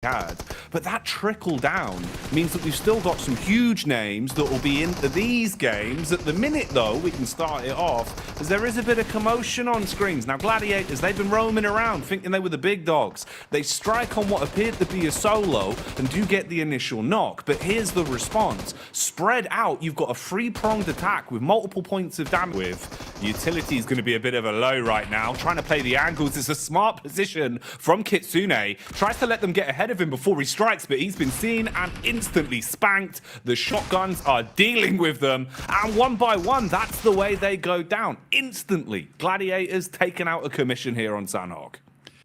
had. But that trickle down means that we've still got some huge names that will be into these games. At the minute, though, we can start it off, as there is a bit of commotion on screens. Now, Gladiators, they've been roaming around thinking they were the big dogs. They strike on what appeared to be a solo and do get the initial knock. But here's the response. Spread out, you've got a three-pronged attack with multiple points of damage. With utility is going to be a bit of a low right now. Trying to play the angles. It's a smart position from Kitsune. Tries to let them get ahead of him before he strikes, but he's been seen and instantly spanked. The shotguns are dealing with them, and one by one, that's the way they go down. Instantly, Gladiators taken out a commission here on Sanhok.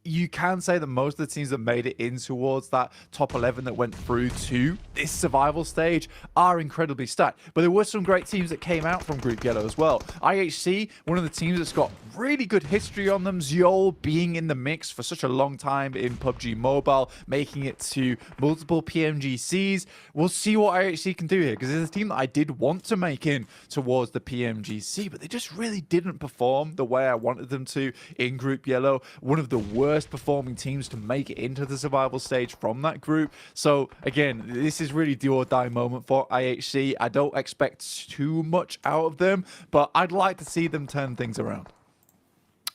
You can say that most of the teams that made it in towards that top 11 that went through to this survival stage are incredibly stacked. But there were some great teams that came out from Group Yellow as well. IHC, one of the teams that's got really good history on them. Zeol being in the mix for such a long time in PUBG Mobile, making it to multiple PMGCs. We'll see what IHC can do here, because it's a team that I did want to make in towards the PMGC, but they just really didn't perform the way I wanted them to in Group Yellow. One of the worst performing teams to make it into the survival stage from that group. So again, this is really do or die moment for IHC. I don't expect too much out of them, but I'd like to see them turn things around.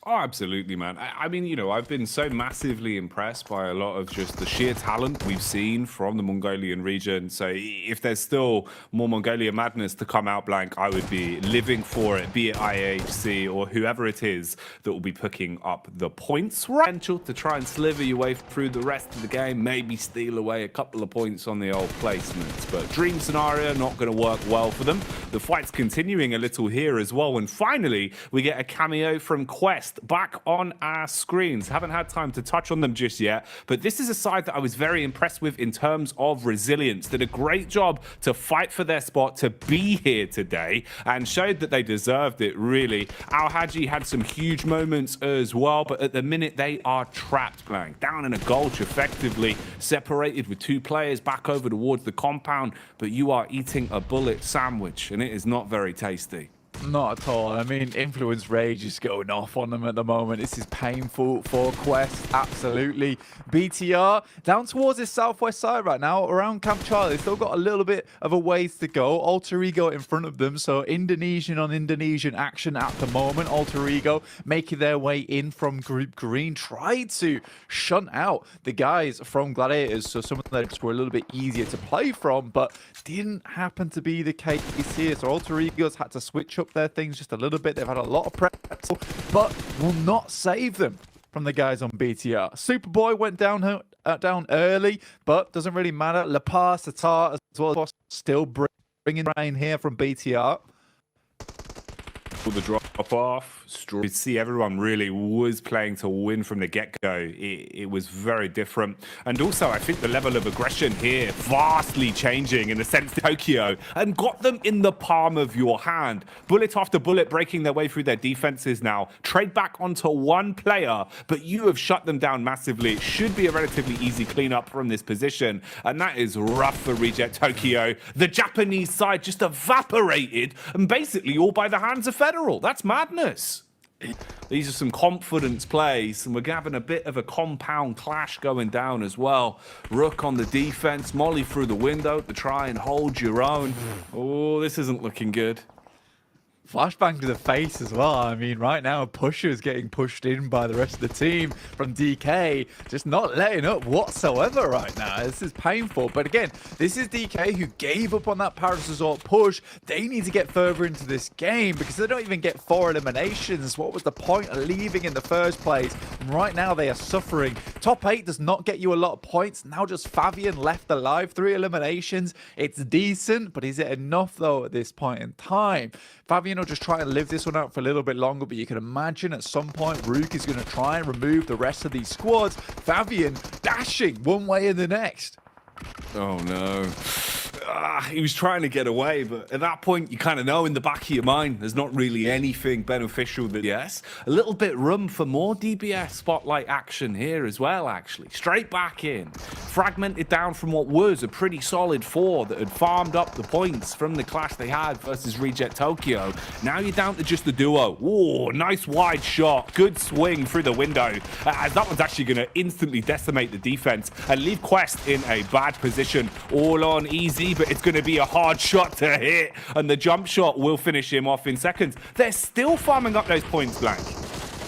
Oh, absolutely, man. I mean, you know, I've been so massively impressed by a lot of just the sheer talent we've seen from the Mongolian region. So if there's still more Mongolia madness to come out, Blank, I would be living for it, be it IHC or whoever it is that will be picking up the points. Potential to try and sliver your way through the rest of the game, maybe steal away a couple of points on the old placements. But dream scenario, not going to work well for them. The fight's continuing a little here as well. And finally, we get a cameo from Quest back on our screens. Haven't had time to touch on them just yet, but this is a side that I was very impressed with in terms of resilience. Did a great job to fight for their spot, to be here today, and showed that they deserved it, really. Al Haji had some huge moments as well, but at the minute they are trapped, Blank. Down in a gulch, effectively separated with two players back over towards the compound, but you are eating a bullet sandwich, and it is not very tasty. Not at all. I mean, Influence Rage is going off on them at the moment. This is painful for Quest, absolutely. BTR down towards this southwest side right now, around Camp Charlie. They've still got a little bit of a ways to go. Alter Ego in front of them, so Indonesian on Indonesian action at the moment. Alter Ego making their way in from Group Green, tried to shunt out the guys from Gladiators, so some of them were a little bit easier to play from, but didn't happen to be the case here. So Alter Egos had to switch up their things just a little bit. They've had a lot of prep, but will not save them from the guys on BTR. Superboy went down early, but doesn't really matter. La Paz, Tatar as well, still bringing rain here from BTR. The drop off. You could see everyone really was playing to win from the get-go. It was very different. And also, I think the level of aggression here vastly changing in the sense that Tokyo and got them in the palm of your hand. Bullet after bullet breaking their way through their defenses now. Trade back onto one player, but you have shut them down massively. It should be a relatively easy cleanup from this position. And that is rough for Reject Tokyo. The Japanese side just evaporated and basically all by the hands of Federal. That's madness. These are some confidence plays, and we're having a bit of a compound clash going down as well. Rook on the defense, Molly through the window to try and hold your own. Oh, this isn't looking good. Flashbang to the face as well. I mean, right now, Pusher is getting pushed in by the rest of the team from DK. Just not letting up whatsoever right now. This is painful. But again, this is DK who gave up on that Paris Resort push. They need to get further into this game because they don't even get 4 eliminations. What was the point of leaving in the first place? And right now, they are suffering. Top 8 does not get you a lot of points. Now just Fabian left alive. 3 eliminations. It's decent, but is it enough, though, at this point in time? Fabian will just try and live this one out for a little bit longer, but you can imagine at some point Rook is going to try and remove the rest of these squads. Fabian dashing one way and the next. Oh no. he was trying to get away, but at that point, you kind of know in the back of your mind, there's not really anything beneficial that, yes, a little bit room for more DBS spotlight action here as well, actually. Straight back in, fragmented down from what was a pretty solid 4 that had farmed up the points from the clash they had versus Reject Tokyo. Now you're down to just the duo. Oh, nice wide shot. Good swing through the window. As that one's actually going to instantly decimate the defense and leave Quest in a bad position. All on easy, but it's going to be a hard shot to hit. And the jump shot will finish him off in seconds. They're still farming up those points, Blank.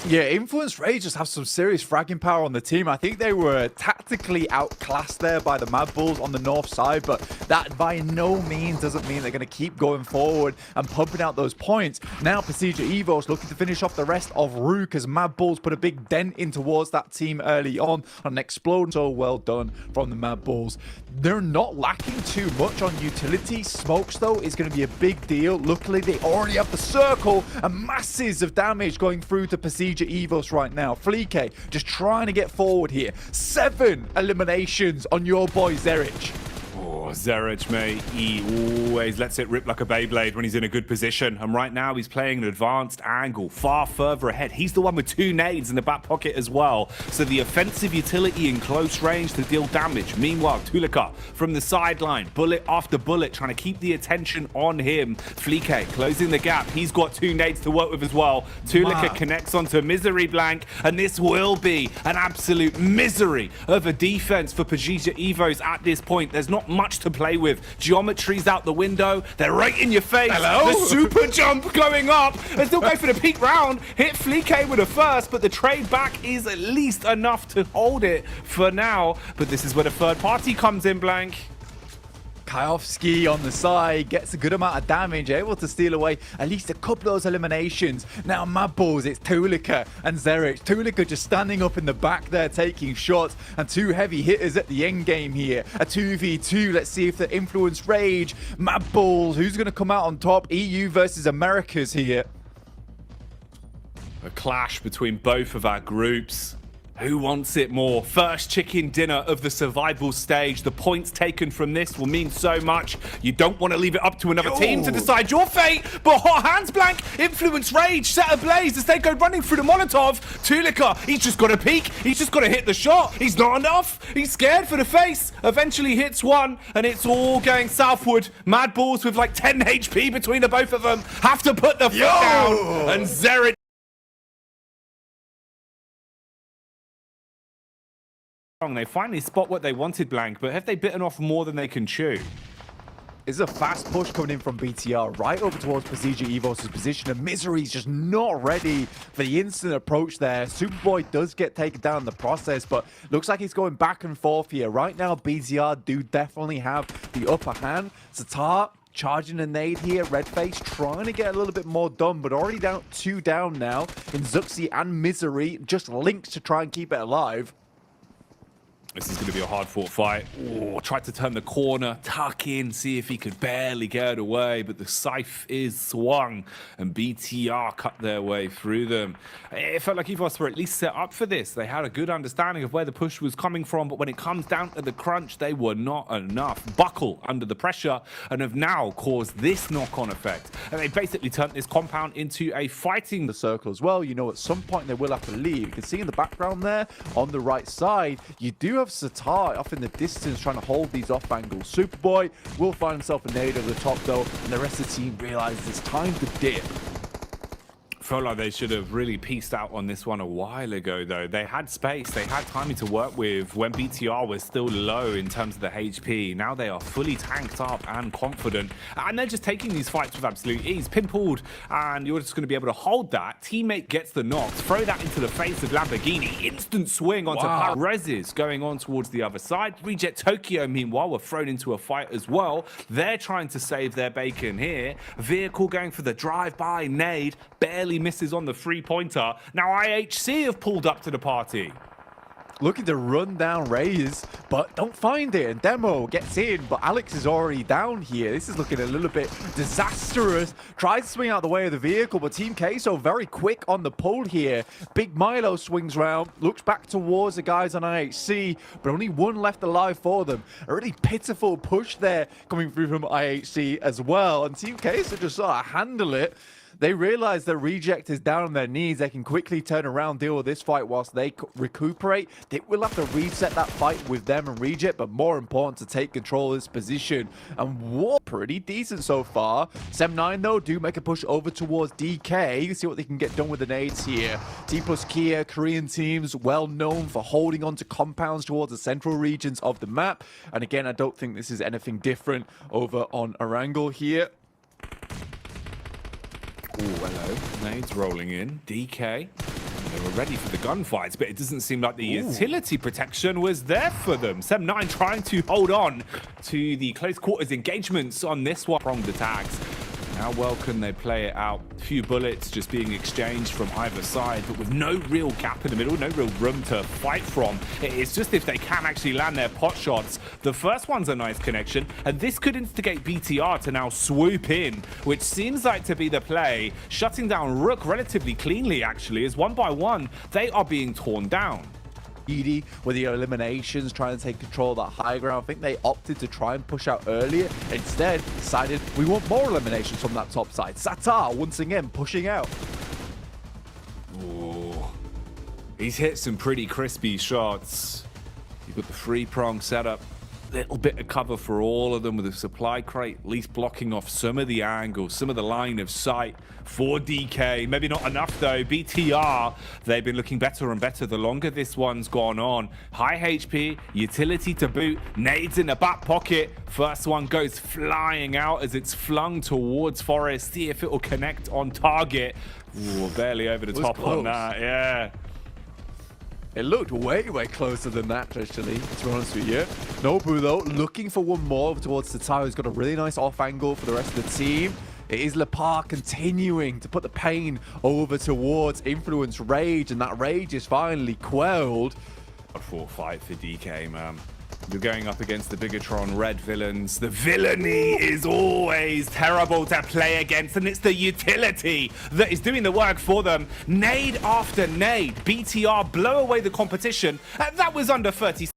Yeah, Influence Rage just have some serious fragging power on the team. I think they were tactically outclassed there by the Mad Bulls on the north side, but that by no means doesn't mean they're going to keep going forward and pumping out those points. Now, Pmgc Evos looking to finish off the rest of Rook as Mad Bulls put a big dent in towards that team early on an explode. So well done from the Mad Bulls. They're not lacking too much on utility. Smokes, though, is going to be a big deal. Luckily, they already have the circle and masses of damage going through to Pmgc Evos right now. Fleek just trying to get forward here. 7 eliminations on your boy Zerich. Oh, Zerich, mate, he always lets it rip like a Beyblade when he's in a good position. And right now he's playing an advanced angle, far further ahead. He's the one with 2 nades in the back pocket as well. So the offensive utility in close range to deal damage. Meanwhile, Tulika from the sideline, bullet after bullet, trying to keep the attention on him. Fleek closing the gap. He's got 2 nades to work with as well. Tulika connects onto Misery Blank, and this will be an absolute misery of a defense for Pmgc Evos at this point. There's not much to play with. Geometry's out the window. They're right in your face. Hello? The super jump going up. They still go for the peak round. Hit Fleek with a first, but the trade back is at least enough to hold it for now. But this is where the third party comes in, Blank. Kayovski on the side gets a good amount of damage, able to steal away at least a couple of those eliminations. Now Mad Bulls, it's Tulika and Zerich. Tulika just standing up in the back there taking shots, and 2 heavy hitters at the end game here. A 2v2, let's see if the Influence Rage. Mad Bulls, who's going to come out on top? EU versus Americas here. A clash between both of our groups. Who wants it more? First chicken dinner of the survival stage. The points taken from this will mean so much. You don't want to leave it up to another team to decide your fate. But hot hands, Blank. Influence Rage set ablaze as they go running through the Molotov. Tulika, he's just got to peek. He's just got to hit the shot. He's not enough. He's scared for the face. Eventually hits one, and it's all going southward. Mad Bulls with like 10 HP between the both of them have to put the foot down. And Zerich. They finally spot what they wanted, Blank, but have they bitten off more than they can chew? It's a fast push coming in from BTR right over towards Pmgc Evos' position, and Misery's just not ready for the instant approach there. Superboy does get taken down in the process, but looks like he's going back and forth here. Right now, BTR do definitely have the upper hand. Satar charging a nade here. Redface trying to get a little bit more done, but already down 2 down now in Zuxi and Misery, just linked to try and keep it alive. This is going to be a hard-fought fight. Oh, tried to turn the corner, tuck in, see if he could barely get away, but the scythe is swung, and BTR cut their way through them. It felt like Evos were at least set up for this. They had a good understanding of where the push was coming from, but when it comes down to the crunch, they were not enough. Buckle under the pressure, and have now caused this knock-on effect. And they basically turned this compound into a fighting the circle as well. You know, at some point they will have to leave. You can see in the background there, on the right side, you do have Satar off in the distance trying to hold these off angles. Superboy will find himself a nade over the top though, and the rest of the team realizes it's time to dip. Felt like they should have really pieced out on this one a while ago, though. They had space, they had timing to work with when BTR was still low in terms of the HP. Now they are fully tanked up and confident, and they're just taking these fights with absolute ease. Pin pulled, and you're just going to be able to hold that. Teammate gets the knock, throw that into the face of Lamborghini. Instant swing onto Rezes going on towards the other side. Reject Tokyo, meanwhile, were thrown into a fight as well. They're trying to save their bacon here. Vehicle going for the drive-by nade, barely misses on the 3-pointer. Now IHC have pulled up to the party. looking to run down Raze, but don't find it. And Demo gets in, but Alex is already down here. This is looking a little bit disastrous. Tries to swing out the way of the vehicle, but Team Queso very quick on the pull here. Big Milo swings round, looks back towards the guys on IHC, but only one left alive for them. A really pitiful push there coming through from IHC as well. And Team Queso just sort of handle it. They realize that Reject is down on their knees. They can quickly turn around, deal with this fight whilst they recuperate. They will have to reset that fight with them and Reject, but more important to take control of this position. And what pretty decent so far. Sem9 though do make a push over towards DK. See what they can get done with the nades here. T plus Kia, Korean teams, well known for holding on to compounds towards the central regions of the map. And again, I don't think this is anything different over on Erangel here. Oh, hello. Nades rolling in. DK. They were ready for the gunfights, but it doesn't seem like the utility protection was there for them. Sem9 trying to hold on to the close quarters engagements on this one. Pronged attacks. How well can they play it out? A few bullets just being exchanged from either side, but with no real gap in the middle, no real room to fight from. It's just if they can actually land their pot shots. The first one's a nice connection, and this could instigate BTR to now swoop in, which seems like to be the play. Shutting down Rook relatively cleanly, actually, as one by one, they are being torn down. With the eliminations, trying to take control of that high ground. I think they opted to try and push out earlier. Instead, decided we want more eliminations from that top side. Satar, once again, pushing out. Ooh. He's hit some pretty crispy shots. You've got the three-prong setup. Little bit of cover for all of them with a supply crate, at least blocking off some of the angles, some of the line of sight for DK. Maybe not enough though. BTR, they've been looking better and better the longer this one's gone on. High HP, utility to boot, nades in the back pocket. First one goes flying out as it's flung towards Forest. See if it will connect on target. Ooh, barely over the top close on that, yeah. It looked way closer than that, actually, to be honest with you. Nobu, though, looking for one more towards Tatar, who's got a really nice off angle for the rest of the team. It is Lepar continuing to put the pain over towards Influence Rage, and that rage is finally quelled. A full fight for DK, man. You're going up against the Bigatron red villains. The villainy is always terrible to play against, and it's the utility that is doing the work for them. Nade after nade. BTR blow away the competition. That was under 30 seconds.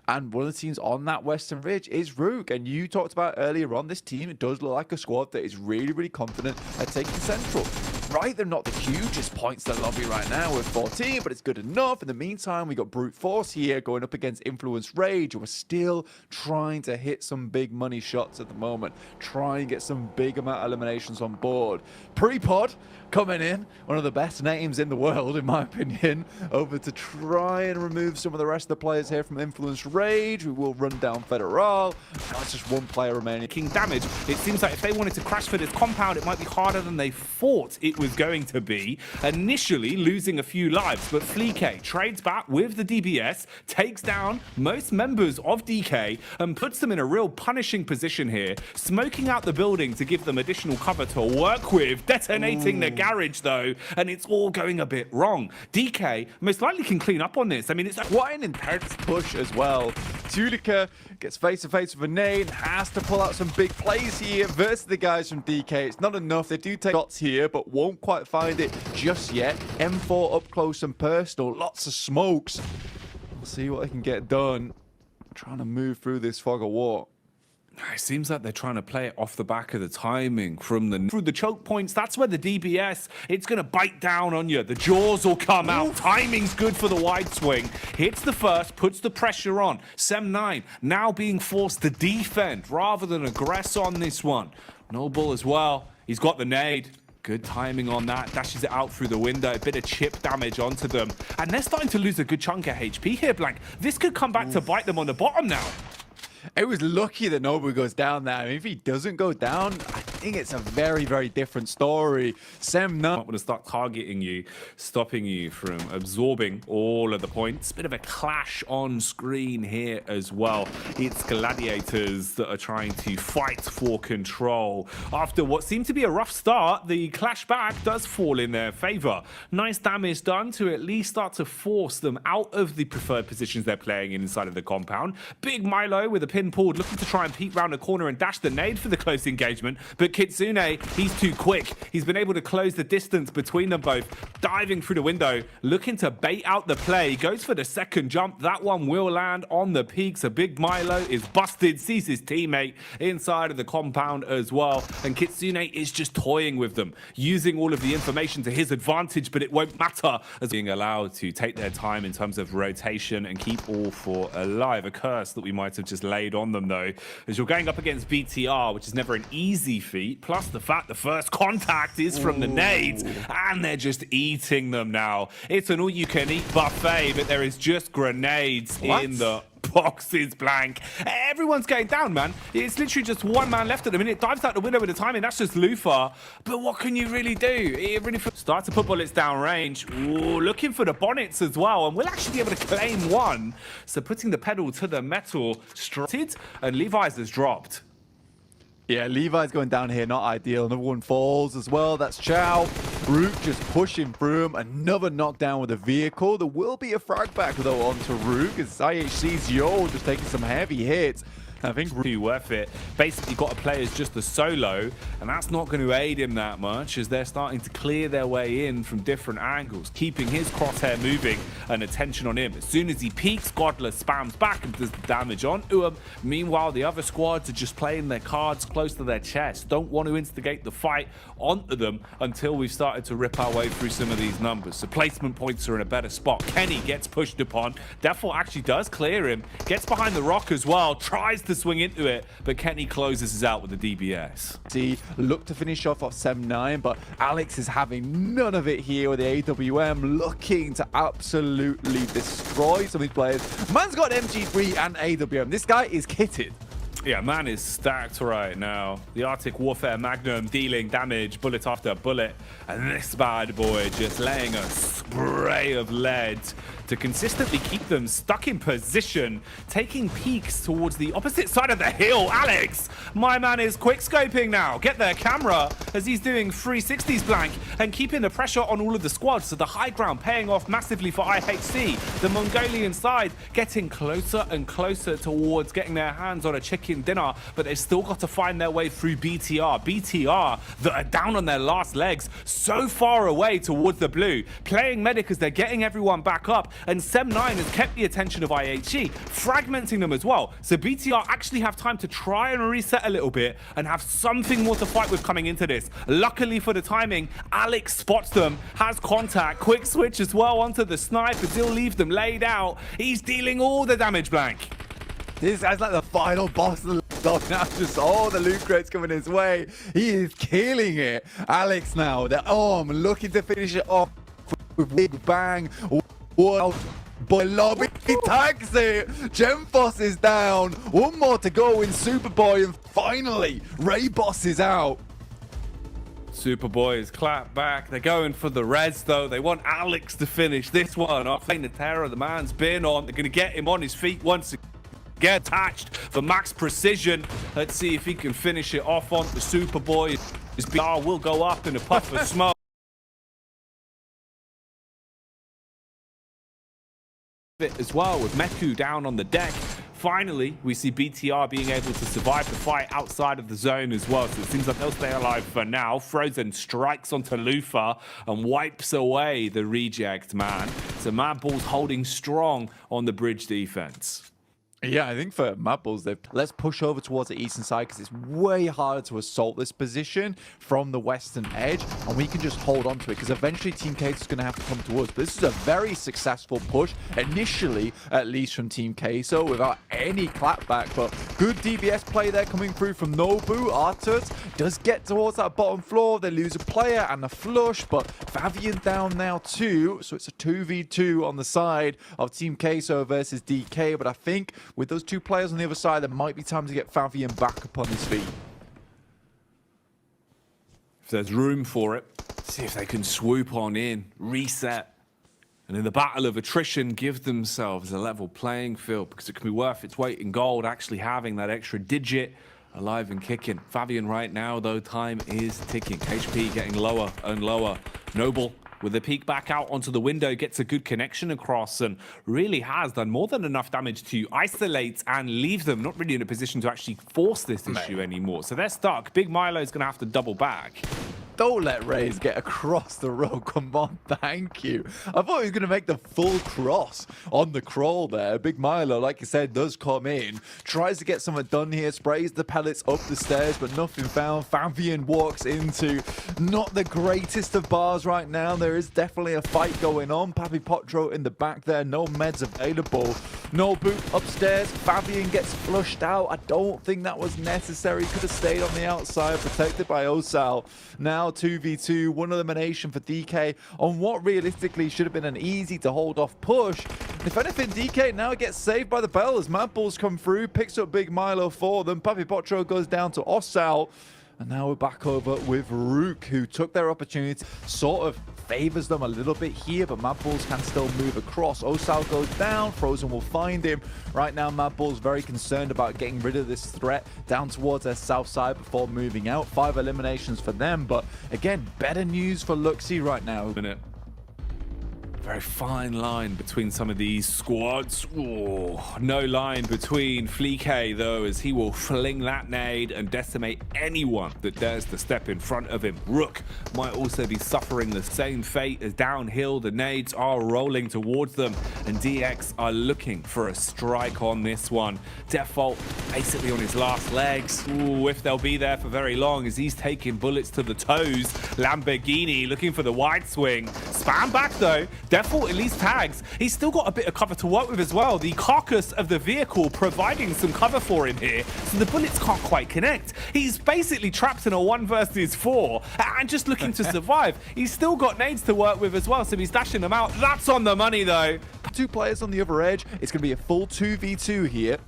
And one of the teams on that Western Ridge is Rook. And you talked about earlier on, this team, it does look like a squad that is really confident at taking Central. Right, they're not the hugest points to lobby right now with 14, but it's good enough. In the meantime, we got Brute Force here going up against Influence Rage, who are still trying to hit some big money shots at the moment. Try and get some big amount of eliminations on board. Prepod coming in, one of the best names in the world, in my opinion, over to try and remove some of the rest of the players here from Influence Rage. We will run down Federal. Now it's just one player remaining. King damage. It seems like if they wanted to crash for this compound, it might be harder than they thought it was going to be. Initially losing a few lives, but Fleek trades back with the DBS, takes down most members of DK, and puts them in a real punishing position here, smoking out the building to give them additional cover to work with, detonating the garage though, and it's all going a bit wrong. DK most likely can clean up on this. I mean, it's quite an intense push as well. Tulika gets face to face with a nade, has to pull out some big plays here versus the guys from DK. It's not enough. They do take shots here, but won't quite find it just yet. M4 up close and personal, lots of smokes. We'll see what they can get done. Trying to move through this fog of war. It seems like they're trying to play it off the back of the timing through the choke points. That's where the DBS, it's going to bite down on you. The jaws will come out. Timing's good for the wide swing. Hits the first, puts the pressure on. Sem9 now being forced to defend rather than aggress on this one. Noble as well. He's got the nade. Good timing on that. Dashes it out through the window. A bit of chip damage onto them. And they're starting to lose a good chunk of HP here, Blank. This could come back to bite them on the bottom now. It was lucky that Nobu goes down there. I mean, if he doesn't go down, think it's a very, very different story. Sem9 not going to start targeting you, stopping you from absorbing all of the points. Bit of a clash on screen here as well. It's Gladiators that are trying to fight for control. After what seemed to be a rough start, the clash back does fall in their favor. Nice damage done to at least start to force them out of the preferred positions they're playing in inside of the compound. Big Milo with a pin pulled, looking to try and peek round the corner and dash the nade for the close engagement, but Kitsune, he's too quick. He's been able to close the distance between them both, diving through the window, looking to bait out the play, goes for the second jump. That one will land on the peak, so Big Milo is busted, sees his teammate inside of the compound as well, and Kitsune is just toying with them, using all of the information to his advantage, but it won't matter as being allowed to take their time in terms of rotation and keep all four alive. A curse that we might have just laid on them though, as you're going up against BTR, which is never an easy feat, plus the fact the first contact is from the nades, and they're just eating them now. It's an all-you-can-eat buffet, but there is just grenades in the boxes blank. Everyone's going down, man. It's literally just one man left at the minute. Dives out the window with the timing. That's just Lufa. But what can you really do? It really starts to put bullets down range. Ooh, looking for the bonnets as well. And we'll actually be able to claim one. So putting the pedal to the metal. Strutted. And Levi's has dropped. Yeah, Levi's going down here, not ideal. Another one falls as well. That's Chow. Rook just pushing through him. Another knockdown with a vehicle. There will be a frag back, though, onto Rook, as IHC's Yo just taking some heavy hits. I think too worth it. Basically got to play as just a solo, and that's not going to aid him that much as they're starting to clear their way in from different angles, keeping his crosshair moving and attention on him. As soon as he peaks, Godler spams back and does damage onto him. Meanwhile, the other squads are just playing their cards close to their chest. Don't want to instigate the fight onto them until we've started to rip our way through some of these numbers. So placement points are in a better spot. Kenny gets pushed upon. Defil actually does clear him. Gets behind the rock as well. Tries to swing into it, but Kenny closes us out with the DBS. See, look to finish off Sem9, but Alex is having none of it here with the AWM, looking to absolutely destroy some of these players. Man's got MG3 and AWM. This guy is kitted. Yeah, man is stacked right now. The Arctic Warfare Magnum dealing damage bullet after bullet, and this bad boy just laying a spray of lead to consistently keep them stuck in position, taking peeks towards the opposite side of the hill. Alex, my man is quick-scoping now. Get their camera as he's doing 360s blank and keeping the pressure on all of the squads. So the high ground paying off massively for IHC. The Mongolian side getting closer and closer towards getting their hands on a chicken dinner, but they've still got to find their way through BTR. BTR that are down on their last legs, so far away towards the blue, playing medic as they're getting everyone back up, and Sem9 has kept the attention of IHE, fragmenting them as well. So BTR actually have time to try and reset a little bit and have something more to fight with coming into this. Luckily for the timing, Alex spots them, has contact, quick switch as well onto the sniper, he'll leave them laid out. He's dealing all the damage blank. This guy's like the final boss of the dog now. Just all the loot crates coming his way. He is killing it. Alex now, the arm looking to finish it off with big bang. Wow. Boy, Lobby tags it. Gemfoss is down. One more to go in Superboy, and finally, Ray Boss is out. Superboy is clapped back. They're going for the res though. They want Alex to finish this one off. The terror the man's been on. They're going to get him on his feet once again. Get attached for max precision. Let's see if he can finish it off on the Superboy. His BR will go up in a puff of smoke. As well with Meku down on the deck. Finally, we see BTR being able to survive the fight outside of the zone as well. So it seems like they'll stay alive for now. Frozen strikes onto Lufa and wipes away the reject man. So Mad Bull's holding strong on the bridge defense. Yeah, I think for Mad Bulls, let's push over towards the eastern side because it's way harder to assault this position from the western edge, and we can just hold on to it because eventually Team K is going to have to come towards. But this is a very successful push, initially, at least from Team Queso, without any clapback. But good DBS play there coming through from Nobu. Arturs does get towards that bottom floor. They lose a player and a flush, but Fabian down now too. So it's a 2v2 on the side of Team Queso versus DK. But I think with those two players on the other side, there might be time to get Fabian back upon his feet. there's room for it. See if they can swoop on in, reset, and in the battle of attrition, give themselves a level playing field, because it can be worth its weight in gold actually having that extra digit alive and kicking. Fabian right now, though, time is ticking. HP getting lower and lower. Noble with the peek back out onto the window, gets a good connection across and really has done more than enough damage to isolate and leave them not really in a position to actually force this issue anymore. So they're stuck. Big Milo's going to have to double back. Don't let Raze get across the road. Come on, thank you. I thought he was going to make the full cross on the crawl there. Big Milo, like you said, does come in. Tries to get something done here. Sprays the pellets up the stairs, but nothing found. Fabian walks into not the greatest of bars right now. There is definitely a fight going on. Papi Potro in the back there. No meds available. No boot upstairs. Fabian gets flushed out. I don't think that was necessary. Could have stayed on the outside, protected by Osal. Now 2v2, one elimination for DK on what realistically should have been an easy to hold off push. If anything, DK now gets saved by the bell as Mad Bulls come through, picks up Big Milo for them. Papi Potro goes down to Osal. And now we're back over with Rook, who took their opportunity, sort of favors them a little bit here, but Mad Bulls can still move across. Osal goes down, Frozen will find him. Right now, Mad Bulls very concerned about getting rid of this threat down towards their south side before moving out. 5 eliminations for them, but again, better news for Luxy right now. Very fine line between some of these squads. Ooh, no line between Fleek, though, as he will fling that nade and decimate anyone that dares to step in front of him. Rook might also be suffering the same fate as downhill. The nades are rolling towards them, and DX are looking for a strike on this one. Default basically on his last legs. Ooh, if they'll be there for very long, as he's taking bullets to the toes. Lamborghini looking for the wide swing. Spam back, though. Default at least tags. He's still got a bit of cover to work with as well. The carcass of the vehicle providing some cover for him here, so the bullets can't quite connect. He's basically trapped in a 1 versus 4 and just looking to survive. He's still got nades to work with as well, so he's dashing them out. That's on the money, though. 2 players on the other edge. It's going to be a full 2v2 here.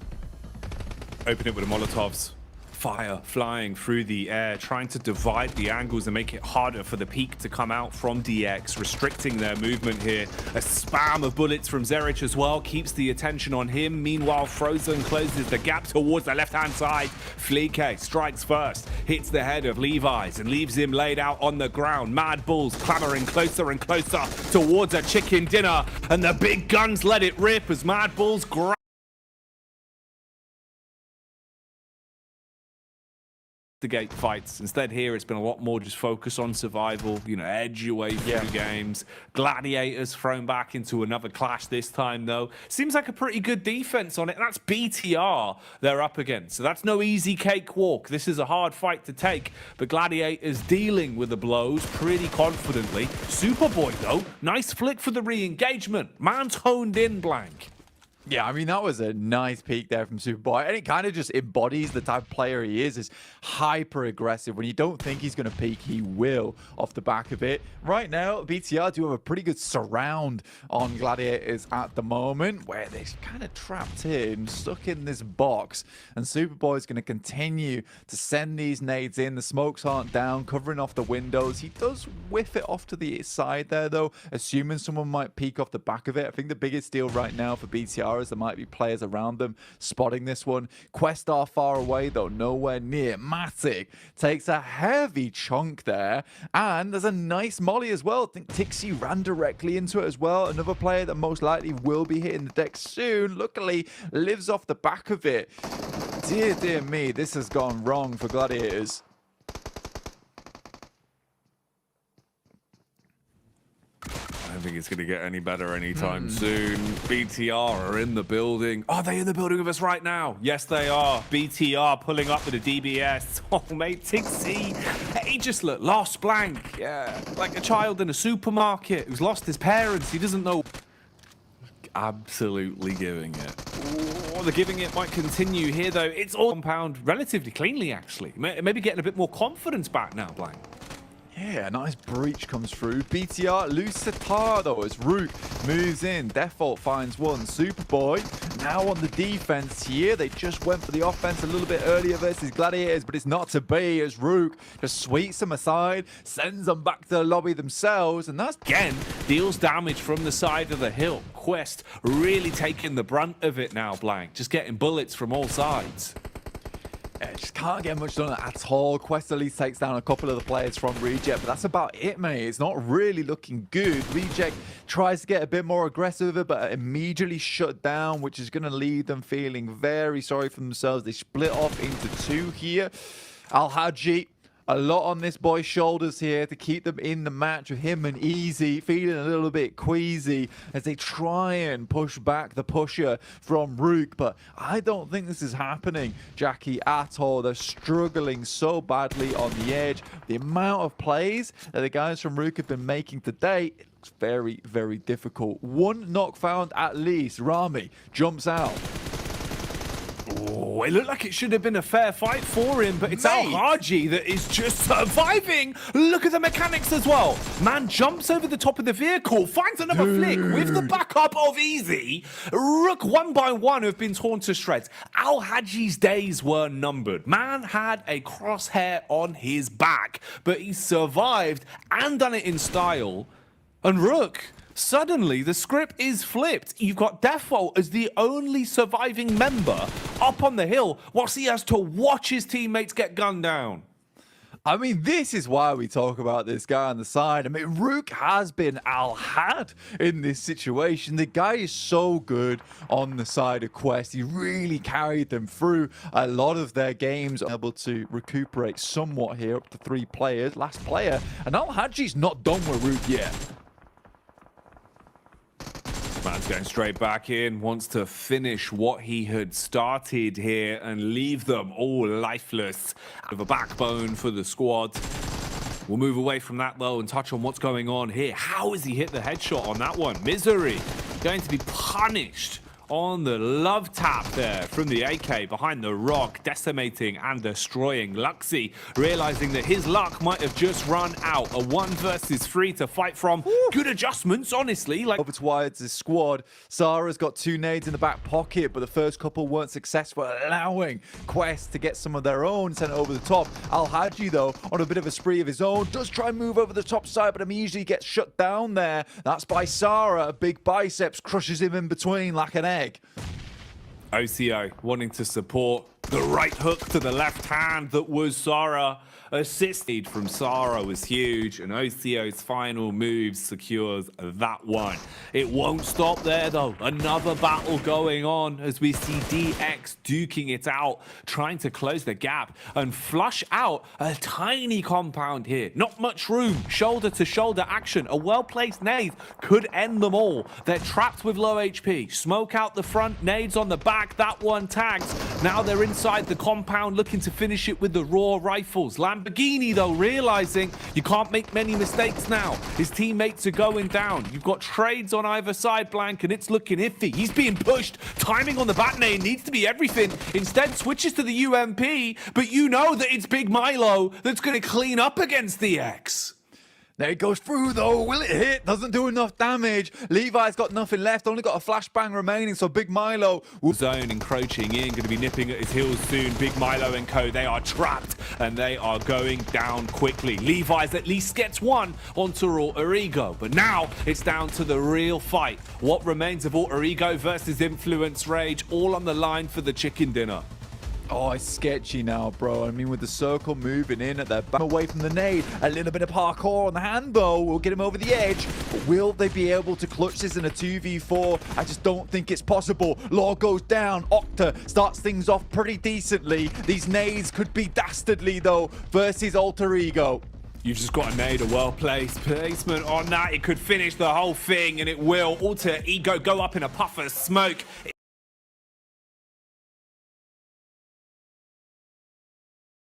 Open it with the Molotovs. Fire flying through the air, trying to divide the angles and make it harder for the peak to come out from DX, restricting their movement here. A spam of bullets from Zerich as well keeps the attention on him. Meanwhile, Frozen closes the gap towards the left-hand side. Fleek strikes first, hits the head of Levi's and leaves him laid out on the ground. Mad Bulls clamoring closer and closer towards a chicken dinner, and the big guns let it rip as Mad Bulls grab the gate fights. Instead here it's been a lot more just focus on survival, you know, edge your way through games. Gladiators thrown back into another clash this time, though. Seems like a pretty good defense on it, and that's BTR they're up against, so that's no easy cakewalk. This is a hard fight to take, but Gladiators dealing with the blows pretty confidently. Superboy, though, nice flick for the re-engagement. Man's honed in, Blank. Yeah, I mean, that was a nice peek there from Superboy, and it kind of just embodies the type of player he is hyper aggressive. When you don't think he's going to peek, he will off the back of it. Right now, BTR do have a pretty good surround on Gladiators at the moment, where they're kind of trapped in, stuck in this box, and Superboy is going to continue to send these nades in. The smokes aren't down, covering off the windows. He does whiff it off to the side there, though, assuming someone might peek off the back of it. I think the biggest deal right now for BTR is there might be players around them spotting this one. Quest are far away, though, nowhere near. Matic takes a heavy chunk there, and there's a nice molly as well. I think Tixie ran directly into it as well. Another player that most likely will be hitting the deck soon, luckily lives off the back of it. Dear, dear me, this has gone wrong for Gladiators. I don't think it's going to get any better anytime soon. BTR are in the building. Are they in the building with us right now? Yes, they are. BTR pulling up with a DBS. Oh, mate, Tixie. He just looked lost, Blank. Yeah, like a child in a supermarket who's lost his parents. He doesn't know. Absolutely giving it. Oh, the giving it might continue here, though. It's all compound relatively cleanly, actually. Maybe getting a bit more confidence back now, Blank. Yeah, a nice breach comes through. BTR loses Tar though as Rook moves in. Default finds one. Superboy now on the defense here. They just went for the offense a little bit earlier versus Gladiators, but it's not to be as Rook just sweeps them aside, sends them back to the lobby themselves, and that's Again, deals damage from the side of the hill. Quest really taking the brunt of it now, Blank. Just getting bullets from all sides. Yeah, just can't get much done at all. Quest at least takes down a couple of the players from Reject, but that's about it, mate. It's not really looking good. Reject tries to get a bit more aggressive with it, but immediately shut down, which is going to leave them feeling very sorry for themselves. They split off into two here. Al-Haji, a lot on this boy's shoulders here to keep them in the match with him and Easy feeling a little bit queasy as they try and push back the pusher from Rook, but I don't think this is happening, Jackie, at all. They're struggling so badly on the edge. The amount of plays that the guys from Rook have been making today, it looks very, very difficult. One knock found at least. Rami jumps out. Oh, it looked like it should have been a fair fight for him, but it's Al-Haji that is just surviving. Look at the mechanics as well. Man jumps over the top of the vehicle, finds another flick with the backup of Easy. Rook one by one have been torn to shreds. Al-Haji's days were numbered. Man had a crosshair on his back, but he survived and done it in style. And Rook, suddenly the script is flipped. You've got Default as the only surviving member up on the hill whilst he has to watch his teammates get gunned down. I mean, this is why we talk about this guy on the side. I mean, Rook has been Al-Had in this situation. The guy is so good on the side of Quest. He really carried them through a lot of their games, able to recuperate somewhat here, up to 3 players, last player. And Al-Haji's not done with Rook yet. Man's going straight back in, wants to finish what he had started here and leave them all lifeless. With a backbone for the squad. We'll move away from that though and touch on what's going on here. How has he hit the headshot on that one? Misery going to be punished on the love tap there from the AK behind the rock, decimating and destroying Luxy, realizing that his luck might have just run out. A 1 versus 3 to fight from. Good adjustments, honestly. Over towards his squad. Sarah's got 2 nades in the back pocket, but the first couple weren't successful, allowing Quest to get some of their own sent over the top. Al-Haji, though, on a bit of a spree of his own, does try and move over the top side, but immediately gets shut down there. That's by Sarah. A big biceps crushes him in between like an egg. OCO wanting to support the right hook to the left hand that was Sarah. Assisted from Sarah was huge, and OCO's final move secures that one. It won't stop there though. Another battle going on as we see DX duking it out, trying to close the gap and flush out a tiny compound here. Not much room, shoulder to shoulder action. A well-placed nade could end them all. They're trapped with low HP. Smoke out the front, nades on the back. That one tags. Now they're inside the compound looking to finish it with the raw rifles. Lamborghini, though, realizing you can't make many mistakes now. His teammates are going down. You've got trades on either side, Blank, and it's looking iffy. He's being pushed. Timing on the bat nade needs to be everything. Instead, switches to the UMP, but you know that it's Big Milo that's going to clean up against the X. There it goes through, though. Will it hit? Doesn't do enough damage. Levi's got nothing left. Only got a flashbang remaining, so Big Milo... Zone encroaching in, going to be nipping at his heels soon. Big Milo and co, they are trapped, and they are going down quickly. Levi's at least gets one onto Alter Ego, but now it's down to the real fight. What remains of Alter Ego versus Influence Rage, all on the line for the chicken dinner. Oh, it's sketchy now, bro. I mean, with the circle moving in at their back away from the nade, a little bit of parkour on the hand, though, will get him over the edge. But will they be able to clutch this in a 2v4? I just don't think it's possible. Law goes down. Octa starts things off pretty decently. These nades could be dastardly, though, versus Alter Ego. You've just got a nade, a well-placed placement on that. It could finish the whole thing, and it will. Alter Ego go up in a puff of smoke.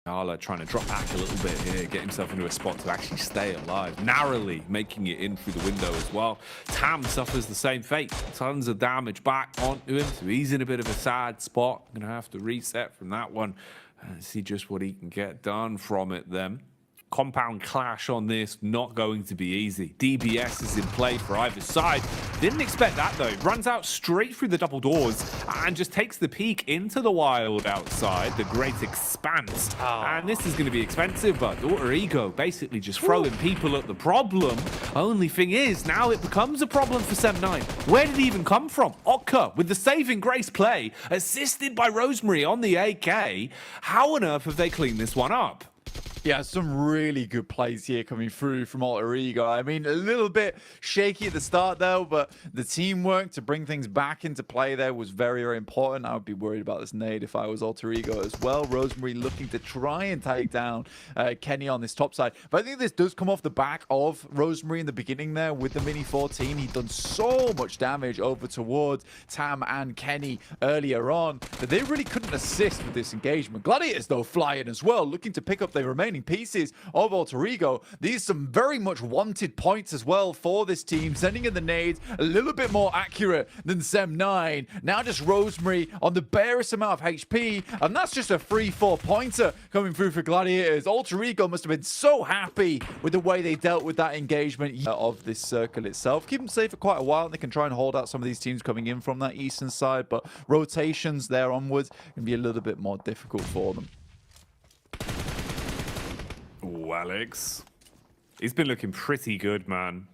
Arla trying to drop back a little bit here, get himself into a spot to actually stay alive, narrowly making it in through the window as well. Tam suffers the same fate, tons of damage back onto him, so he's in a bit of a sad spot. Gonna have to reset from that one and see just what he can get done from it then. compound clash on this, not going to be easy. DBS is in play for either side. Didn't expect that though. Runs out straight through the double doors and just takes the peek into the wild outside, the great expanse. And this is going to be expensive, but Daughter Ego basically just throwing people at the problem. Only thing is, now it becomes a problem for Sem9. Where did he even come from? Otka with the saving grace play, assisted by Rosemary on the AK. How on earth have they cleaned this one up? Yeah, some really good plays here coming through from Alter Ego. I mean, a little bit shaky at the start, though, but the teamwork to bring things back into play there was very, very important. I would be worried about this nade if I was Alter Ego as well. Rosemary looking to try and take down Kenny on this top side. But I think this does come off the back of Rosemary in the beginning there with the Mini 14. He'd done so much damage over towards Tam and Kenny earlier on that they really couldn't assist with this engagement. Gladiators, though, flying as well, looking to pick up their remaining pieces of Alter Ego. These are some very much wanted points as well for this team, sending in the nades a little bit more accurate than Sem9. Now just Rosemary on the barest amount of HP, and that's just a free 4-pointer coming through for Gladiators. Alter Ego must have been so happy with the way they dealt with that engagement of this circle itself. Keep them safe for quite a while, and they can try and hold out some of these teams coming in from that eastern side, but rotations there onwards can be a little bit more difficult for them. Oh, Alex. He's been looking pretty good, man.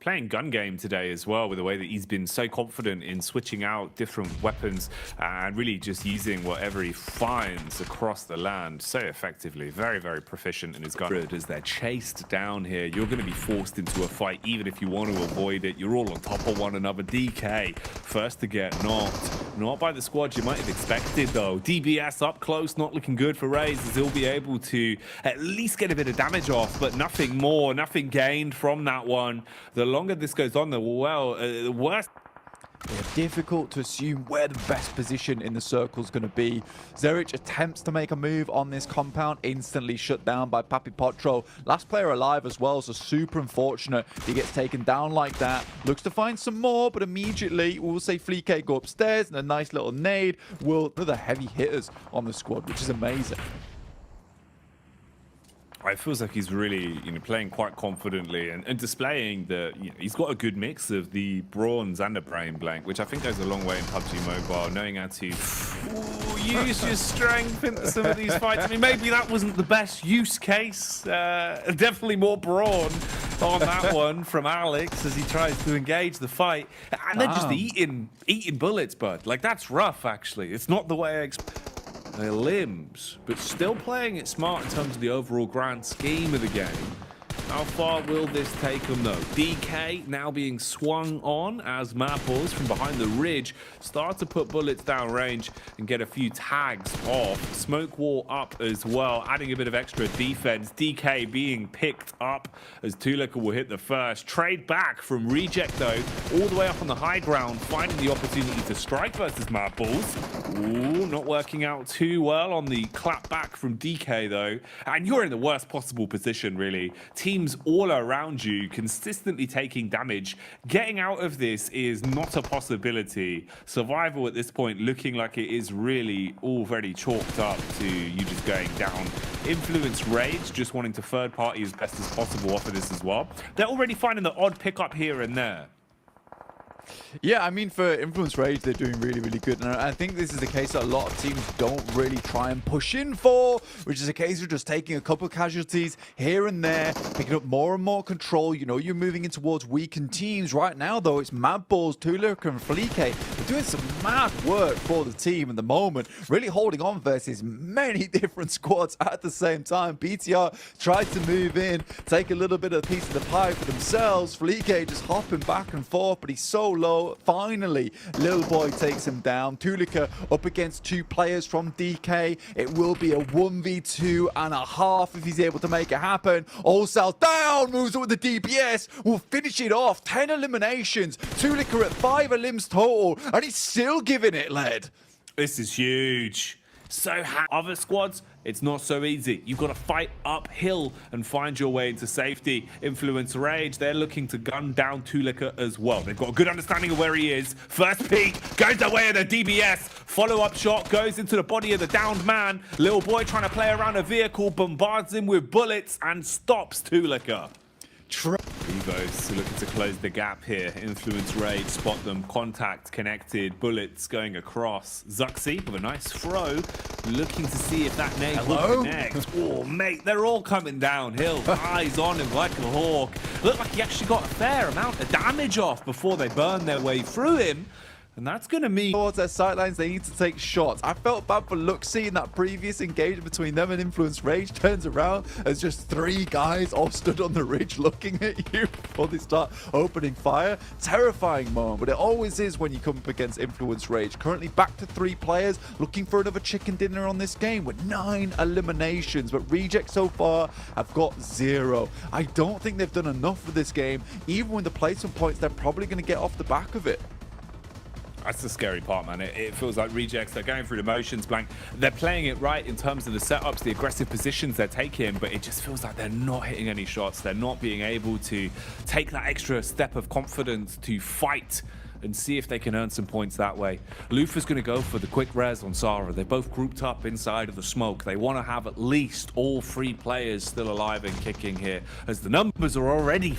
Playing gun game today as well, with the way that he's been so confident in switching out different weapons and really just using whatever he finds across the land so effectively. Very, very proficient in his gun. As they're chased down here, you're going to be forced into a fight even if you want to avoid it. You're all on top of one another. DK first to get knocked. Not by the squad you might have expected though. DBS up close, not looking good for Raze, as he'll be able to at least get a bit of damage off, but nothing more, nothing gained from that one. The longer this goes on, the worse. Yeah, difficult to assume where the best position in the circle is going to be. Zerich attempts to make a move on this compound, instantly shut down by Papi Potro. Last player alive as well, so super unfortunate he gets taken down like that. Looks to find some more, but immediately we'll say Fleek go upstairs and a nice little nade will another heavy hitters on the squad, which is amazing. It feels like he's really, playing quite confidently and displaying that he's got a good mix of the bronze and the brain blank, which I think goes a long way in PUBG Mobile, knowing how to use your strength in some of these fights. I mean, maybe that wasn't the best use case. Definitely more brawn on that one from Alex as he tries to engage the fight. And then just eating bullets, bud. Like, that's rough, actually. It's not the way I expect. Their limbs, but still playing it smart in terms of the overall grand scheme of the game. How far will this take them though? DK now being swung on as Mapples from behind the ridge start to put bullets down range and get a few tags off. Smoke wall up as well, adding a bit of extra defense. DK being picked up as Tulika will hit the first. Trade back from Reject though, all the way up on the high ground, finding the opportunity to strike versus Mapples. Ooh, not working out too well on the clap back from DK though. And you're in the worst possible position really. Teams all around you consistently taking damage. Getting out of this is not a possibility. Survival at this point looking like it is really already chalked up to you just going down. Influence Rage just wanting to third party as best as possible off of this as well. They're already finding the odd pickup here and there. Yeah, I mean, for Influence Rage, they're doing really, really good. And I think this is the case that a lot of teams don't really try and push in for, which is a case of just taking a couple of casualties here and there, picking up more and more control. You know, you're moving in towards weakened teams. Right now, though, it's Madballs, Tulika, and Fleek. They're doing some mad work for the team at the moment, really holding on versus many different squads at the same time. BTR tried to move in, take a little bit of a piece of the pie for themselves. Fleek just hopping back and forth, but he's so low. Finally, Little Boy takes him down. Tulika up against two players from DK. It will be a 1v2.5 if he's able to make it happen. Allsal down, moves up with the DPS. Will finish it off. 10 eliminations. Tulika at 5 elims total, and he's still giving it lead. This is huge. Other squads, it's not so easy. You've got to fight uphill and find your way into safety. Influence Rage, they're looking to gun down Tulika as well. They've got a good understanding of where he is. First peek, goes away at a DBS. Follow-up shot goes into the body of the downed man. Little boy trying to play around a vehicle, bombards him with bullets and stops Tulika. Evos looking to close the gap here. Influence Rage, spot them. Contact connected. Bullets going across. Zuxi with a nice throw. Looking to see if that nade will connect. Oh, mate, they're all coming downhill. Eyes on him like a hawk. Looked like he actually got a fair amount of damage off before they burned their way through him. And that's going to mean towards their sightlines, they need to take shots. I felt bad for Luxy in that previous engagement between them and Influence Rage. Turns around as just 3 guys all stood on the ridge looking at you before they start opening fire. Terrifying moment, but it always is when you come up against Influence Rage. Currently back to 3 players, looking for another chicken dinner on this game with 9 eliminations. But Reject so far have got 0. I don't think they've done enough for this game. Even with the placement points, they're probably going to get off the back of it. That's the scary part, man. It feels like Rejects, they're going through the motions, Blank. They're playing it right in terms of the setups, the aggressive positions they're taking, but it just feels like they're not hitting any shots. They're not being able to take that extra step of confidence to fight and see if they can earn some points that way. Lufa's going to go for the quick res on Sara. They're both grouped up inside of the smoke. They want to have at least all 3 players still alive and kicking here, as the numbers are already...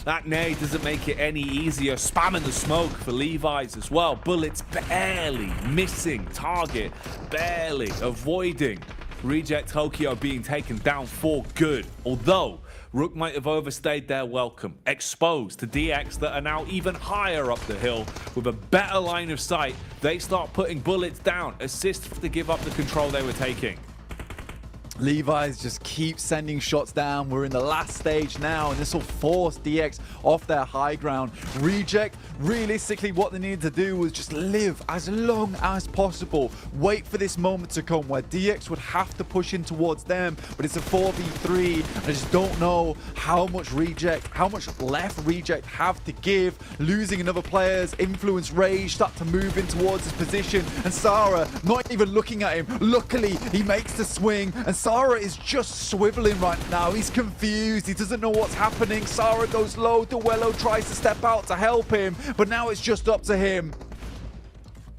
That nade doesn't make it any easier. Spamming the smoke for Levi's as well. Bullets barely missing target, barely avoiding. Reject Tokyo being taken down for good. Although Rook might have overstayed their welcome. Exposed to DX that are now even higher up the hill with a better line of sight. They start putting bullets down. Assist to give up the control they were taking. Levi's just keep sending shots down. We're in the last stage now, and this will force DX off their high ground. Reject, realistically, what they needed to do was just live as long as possible. Wait for this moment to come where DX would have to push in towards them, but it's a 4v3. I just don't know how much left Reject have to give. Losing another player's Influence Rage, start to move in towards his position, and Sara not even looking at him. Luckily, he makes the swing, and Sara is just swiveling right now. He's confused. He doesn't know what's happening. Sara goes low. Duello tries to step out to help him, but now it's just up to him.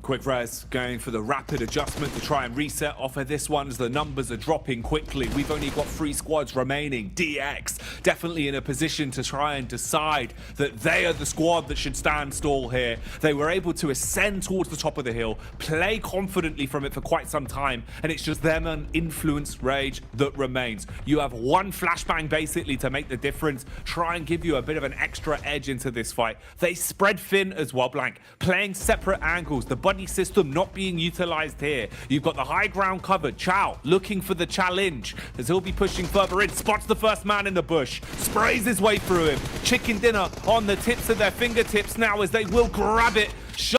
Quick res going for the rapid adjustment to try and reset off of this one as the numbers are dropping quickly. We've only got 3 squads remaining. DX definitely in a position to try and decide that they are the squad that should stand tall here. They were able to ascend towards the top of the hill, play confidently from it for quite some time, and it's just them and Influence Rage that remains. You have 1 flashbang basically to make the difference, try and give you a bit of an extra edge into this fight. They spread thin as well, Blank, playing separate angles. The buddy system not being utilized here. You've got the high ground covered. Chow looking for the challenge as he'll be pushing further in. Spots the first man in the bush. Sprays his way through him. Chicken dinner on the tips of their fingertips now as they will grab it.